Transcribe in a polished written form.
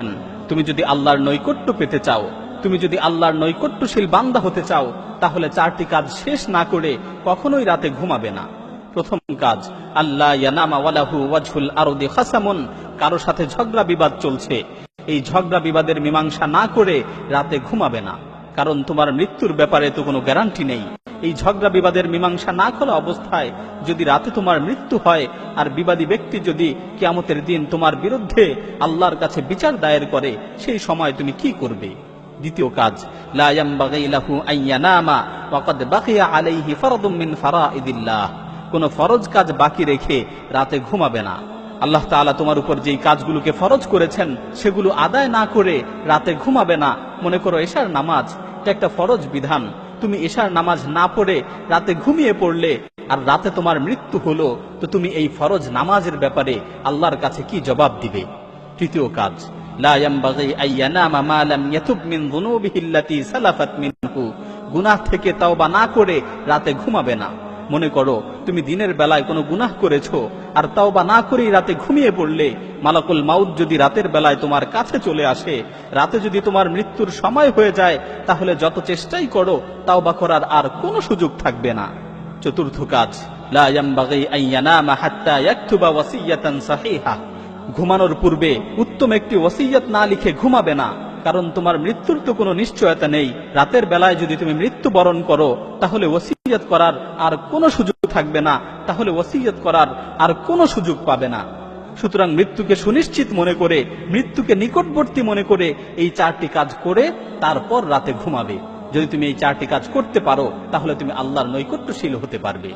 বলেছেন, তুমি যদি আল্লাহর নৈকট্য পেতে চাও, তুমি যদি আল্লাহর নৈকট্যশীল বান্দা হতে চাও, তাহলে 4টি কাজ শেষ না করে কখনোই রাতে ঘুমাবে না। প্রথম কাজ, আল্লাহ ইয়ানামা ওয়ালাহু ওয়াজহুল আরদি খাসামুন, কারো সাথে ঝগড়া বিবাদ চলছে, এই ঝগড়া বিবাদের মীমাংসা না করে রাতে ঘুমাবে না। কারণ তোমার মৃত্যুর ব্যাপারে তো কোনো গ্যারান্টি নেই। এই ঝগড়া বিবাদের মীমাংসা না করা অবস্থায় যদি রাতে তোমার মৃত্যু হয়, আর বিবাদী ব্যক্তি যদি কিয়ামতের দিন তোমার বিরুদ্ধে আল্লাহর কাছে বিচার দায়ের করে, সেই সময় তুমি কি করবে? দ্বিতীয় কাজ, লা ইয়ামবাগি লাহু আন ইয়ানামা ওয়া ক্বাদ বাকিয়া আলাইহি ফারদুম মিন ফারাইদিল্লাহ, কোন ফরজ কাজ বাকি রেখে রাতে ঘুমাবে না। আল্লাহ তাআলা তোমার উপর যেই কাজগুলোকে ফরজ করেছেন সেগুলো আদায় না করে রাতে ঘুমাবে না। মনে করো এশার নামাজ, এটা একটা ফরজ বিধান, তুমি এশার নামাজ না পড়ে রাতে ঘুমিয়ে পড়লে, আর রাতে তোমার মৃত্যু হলো, তো তুমি এই ফরজ নামাজের ব্যাপারে আল্লাহর কাছে কি জবাব দিবে? তৃতীয় কাজ, লা ইয়ামবাগি আন ইয়ানামা মা লাম ইয়াতুব মিন যুনুবিহি আল্লাতী সালাফাত মিনহু, গুনাহ থেকে তওবা না করে রাতে ঘুমাবে না। মনে করো তুমি দিনের বেলায় কোনো গুনাহ করেছো, আর তওবা না করেই রাতে ঘুমিয়ে পড়লে, মালাকুল মাউত যদি রাতের বেলায় তোমার কাছে চলে আসে, রাতে যদি তোমার মৃত্যুর সময় হয়ে যায়, তাহলে যত চেষ্টাই করো তওবা করার আর কোনো সুযোগ থাকবে না। চতুর্থ কাজ, লা ইয়ামবাগি আন ইয়ানামা হাত্তা ইয়াকতুবা ওয়াসিয়াতান সাহিহা, ঘুমানোর পূর্বে উত্তম একটি ওসিয়ত না লিখে ঘুমাবে না। কারণ তোমার মৃত্যুর তো কোনো নিশ্চয়তা নেই। রাতের বেলায় যদি তুমি মৃত্যুবরণ করো, তাহলে ওসিয়ত করার আর কোনো সুযোগ থাকবে না, তাহলে ওসিয়ত করার আর কোনো সুযোগ পাবে না। সুতরাং মৃত্যুকে সুনিশ্চিত মনে করে, মৃত্যুকে নিকটবর্তী মনে করে এই 4টি কাজ করে তারপর রাতে ঘুমাবে। যদি তুমি এই 4টি কাজ করতে পারো, তাহলে তুমি আল্লাহর নৈকট্যশীল হতে পারবে।